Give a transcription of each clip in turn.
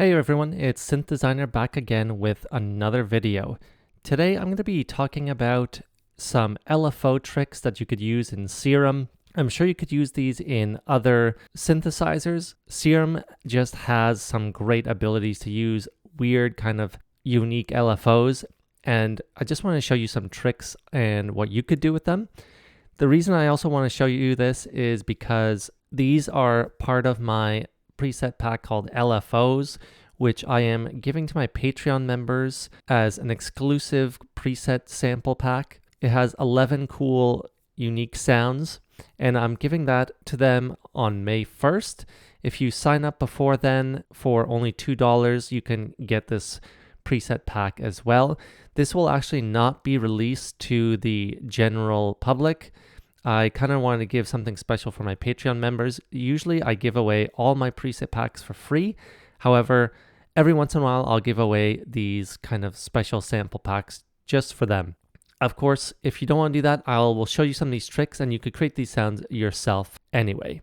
Hey everyone, it's Synth Designer back again with another video. Today I'm going to be talking about some LFO tricks that you could use in Serum. I'm sure you could use these in other synthesizers. Serum just has some great abilities to use weird kind of unique LFOs, and I just want to show you some tricks and what you could do with them. The reason I also want to show you this is because these are part of my preset pack called LFOs, which I am giving to my Patreon members as an exclusive preset sample pack. It has 11 cool unique sounds, and I'm giving that to them on May 1st. If you sign up before then for only $2, you can get this preset pack as well. This will actually not be released to the general public. I kind of wanted to give something special for my Patreon members. Usually I give away all my preset packs for free. However, every once in a while I'll give away these kind of special sample packs just for them. Of course, if you don't want to do that, I will show you some of these tricks and you could create these sounds yourself anyway.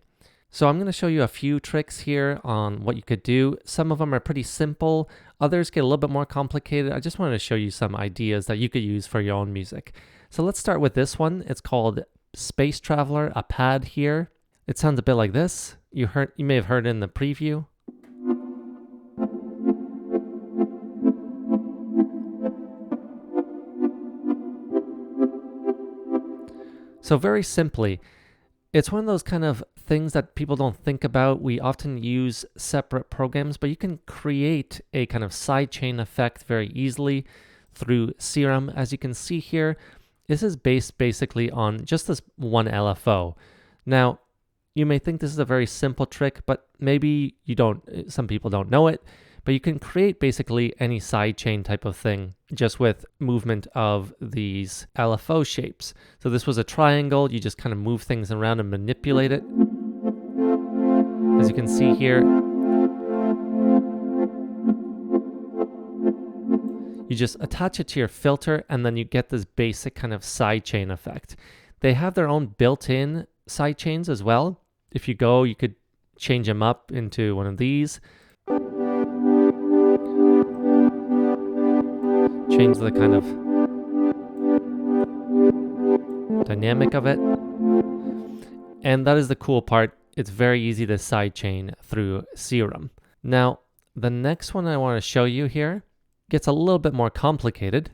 So I'm going to show you a few tricks here on what you could do. Some of them are pretty simple. Others get a little bit more complicated. I just wanted to show you some ideas that you could use for your own music. So let's start with this one. It's called Space Traveler, a pad here. It sounds a bit like this. You may have heard it in the preview. So very simply, it's one of those kind of things that people don't think about. We often use separate programs, but you can create a kind of sidechain effect very easily through Serum. As you can see here, this is based basically on just this one LFO. Now, you may think this is a very simple trick, but maybe you don't, some people don't know it, but you can create basically any sidechain type of thing just with movement of these LFO shapes. So this was a triangle, you just kind of move things around and manipulate it. As you can see here, you just attach it to your filter and then you get this basic kind of sidechain effect. They have their own built-in sidechains as well. If you go, you could change them up into one of these. Change the kind of dynamic of it. And that is the cool part. It's very easy to sidechain through Serum. Now, the next one I want to show you here gets a little bit more complicated.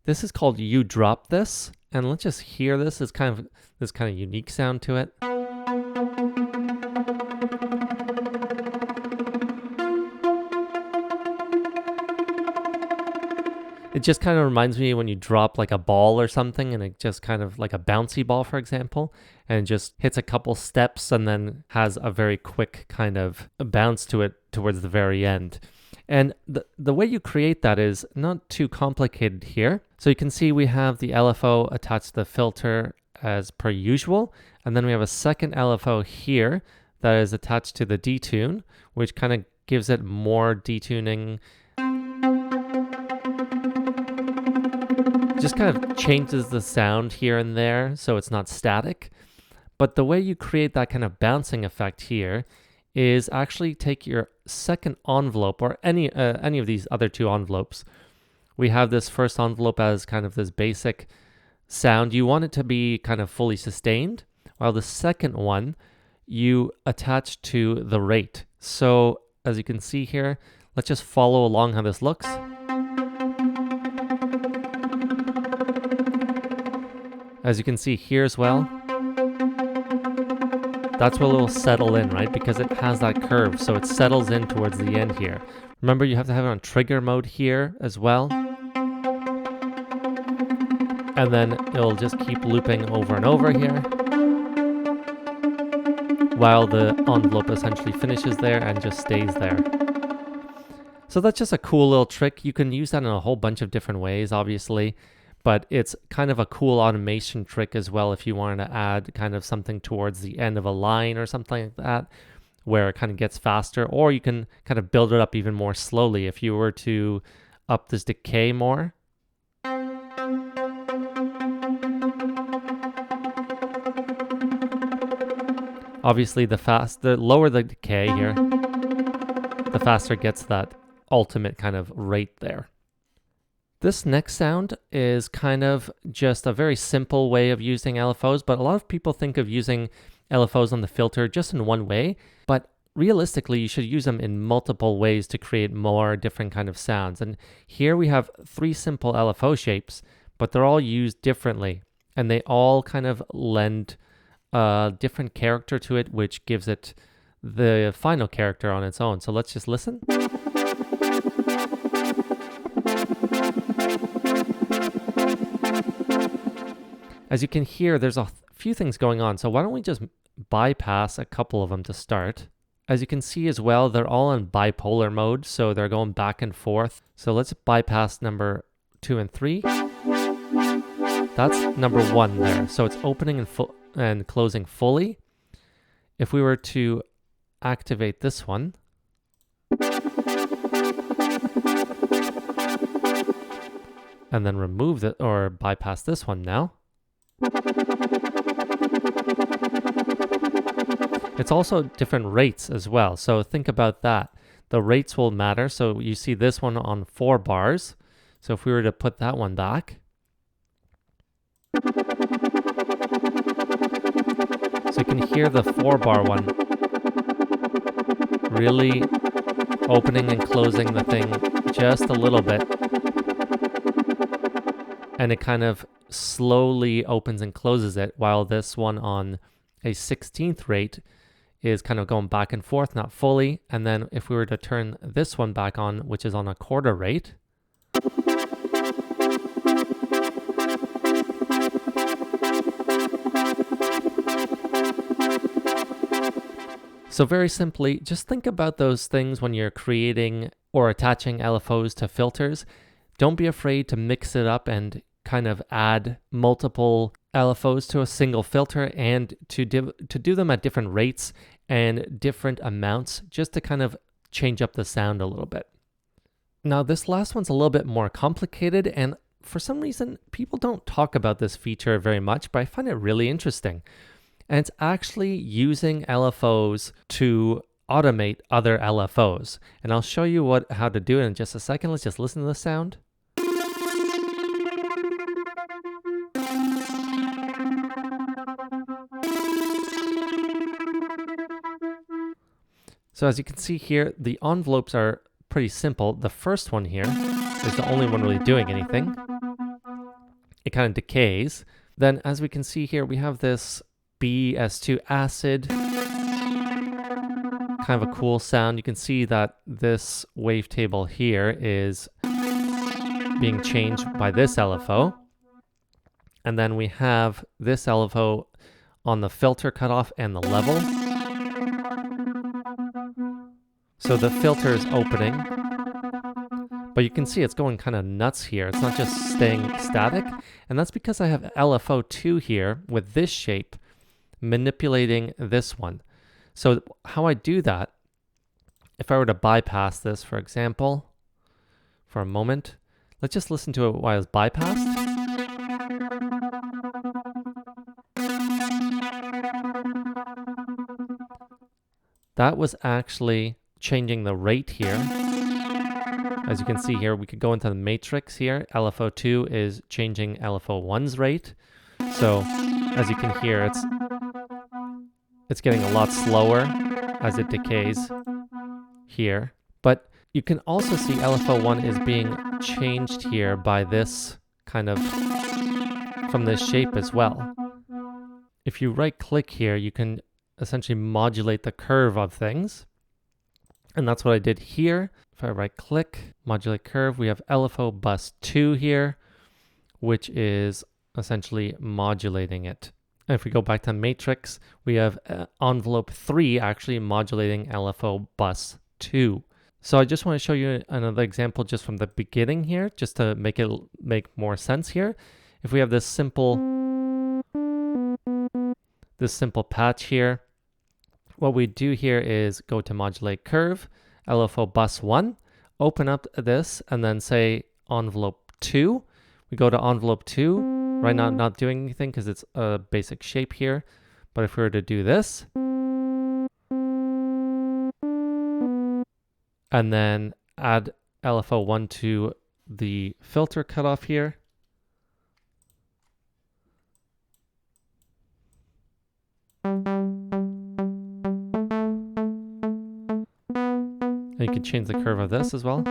This is called You Drop This, and let's just hear this. It's kind of this kind of unique sound to it. It just kind of reminds me when you drop like a ball or something and it just kind of like a bouncy ball, for example, and it just hits a couple steps and then has a very quick kind of bounce to it towards the very end. And the way you create that is not too complicated here. So you can see we have the LFO attached to the filter as per usual. And then we have a second LFO here that is attached to the detune, which kind of gives it more detuning. Just kind of changes the sound here and there so it's not static. But the way you create that kind of bouncing effect here is actually take your second envelope or any of these other two envelopes. We have this first envelope as kind of this basic sound. You want it to be kind of fully sustained, while the second one you attach to the rate. So as you can see here, let's just follow along how this looks. As you can see here as well, that's where it will settle in, right? Because it has that curve, so it settles in towards the end here. Remember, you have to have it on trigger mode here as well. And then it'll just keep looping over and over here while the envelope essentially finishes there and just stays there. So that's just a cool little trick. You can use that in a whole bunch of different ways, obviously. But it's kind of a cool automation trick as well if you wanted to add kind of something towards the end of a line or something like that, where it kind of gets faster, or you can kind of build it up even more slowly if you were to up this decay more. Obviously the lower the decay here, the faster it gets that ultimate kind of rate there. This next sound is kind of just a very simple way of using LFOs, but a lot of people think of using LFOs on the filter just in one way, but realistically, you should use them in multiple ways to create more different kind of sounds. And here we have 3 simple LFO shapes, but they're all used differently, and they all kind of lend a different character to it, which gives it the final character on its own. So let's just listen. As you can hear, there's a few things going on. So why don't we just bypass a couple of them to start. As you can see as well, they're all in bipolar mode, so they're going back and forth. So let's bypass number 2 and 3. That's number 1 there. So it's opening and closing fully. If we were to activate this one, and then remove it or bypass this one now, it's also different rates as well. So think about that. The rates will matter. So you see this one on 4 bars. So if we were to put that one back, so you can hear the 4-bar one really opening and closing the thing just a little bit. And it kind of slowly opens and closes it, while this one on a 16th rate is kind of going back and forth, not fully. And then if we were to turn this one back on, which is on a 1/4 rate, so very simply, just think about those things when you're creating or attaching LFOs to filters. Don't be afraid to mix it up and kind of add multiple LFOs to a single filter, and to do them at different rates and different amounts, just to kind of change up the sound a little bit. Now this last one's a little bit more complicated, and for some reason people don't talk about this feature very much, but I find it really interesting. And it's actually using LFOs to automate other LFOs. And I'll show you how to do it in just a second. Let's just listen to the sound. So as you can see here, the envelopes are pretty simple. The first one here is the only one really doing anything. It kind of decays. Then as we can see here, we have this BS2 acid, kind of a cool sound. You can see that this wavetable here is being changed by this LFO. And then we have this LFO on the filter cutoff and the level. So the filter is opening, but you can see it's going kind of nuts here. It's not just staying static. And that's because I have LFO2 here with this shape manipulating this one. So how I do that, if I were to bypass this, for example, for a moment, let's just listen to it while it's bypassed. That was actually changing the rate here. As you can see here, we could go into the matrix here. LFO2 is changing LFO1's rate. So as you can hear, it's getting a lot slower as it decays here. But you can also see LFO1 is being changed here by this kind of, from this shape as well. If you right click here, you can essentially modulate the curve of things. And that's what I did here. If I right click, modulate curve, we have LFO bus 2 here, which is essentially modulating it. And if we go back to matrix, we have envelope 3 actually modulating LFO bus 2. So I just want to show you another example just from the beginning here, just to make it make more sense here. If we have this simple patch here, what we do here is go to modulate curve, LFO bus 1, open up this, and then say envelope 2. We go to envelope 2, right now not doing anything because it's a basic shape here. But if we were to do this, and then add LFO 1 to the filter cutoff here. And you can change the curve of this as well.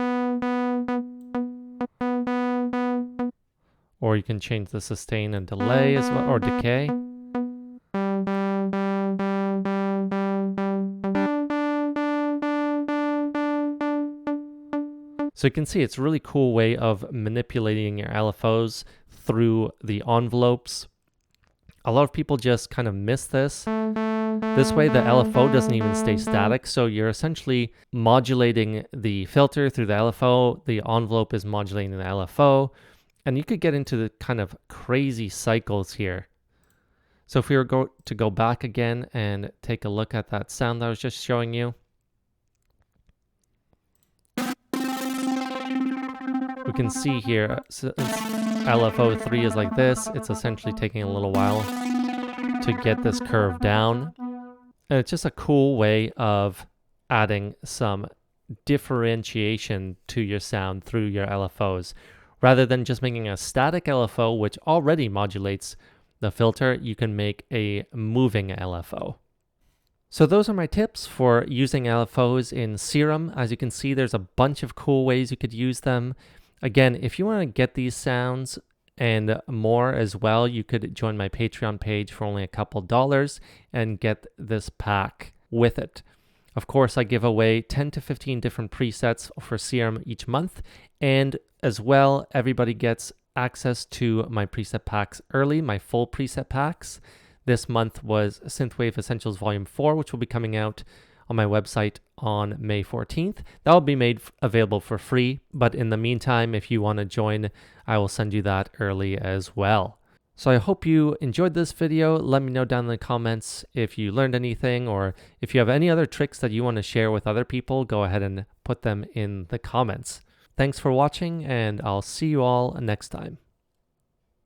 Or you can change the sustain and delay as well, or decay. So you can see it's a really cool way of manipulating your LFOs through the envelopes. A lot of people just kind of miss this. This way the LFO doesn't even stay static, so you're essentially modulating the filter through the LFO, the envelope is modulating the LFO, and you could get into the kind of crazy cycles here. So if we were to go back again and take a look at that sound that I was just showing you, we can see here, since LFO 3 is like this, it's essentially taking a little while to get this curve down. And it's just a cool way of adding some differentiation to your sound through your LFOs. Rather than just making a static LFO, which already modulates the filter, you can make a moving LFO. So those are my tips for using LFOs in Serum. As you can see, there's a bunch of cool ways you could use them. Again, if you want to get these sounds and more as well, you could join my Patreon page for only a couple dollars and get this pack with it. Of course, I give away 10 to 15 different presets for Serum each month, and as well, everybody gets access to my preset packs early, my full preset packs. This month was Synthwave Essentials Volume 4, which will be coming out on my website on May 14th. That will be made available for free, but in the meantime, if you want to join, I will send you that early as well. So I hope you enjoyed this video. Let me know down in the comments if you learned anything, or if you have any other tricks that you want to share with other people, go ahead and put them in the comments. Thanks for watching, and I'll see you all next time.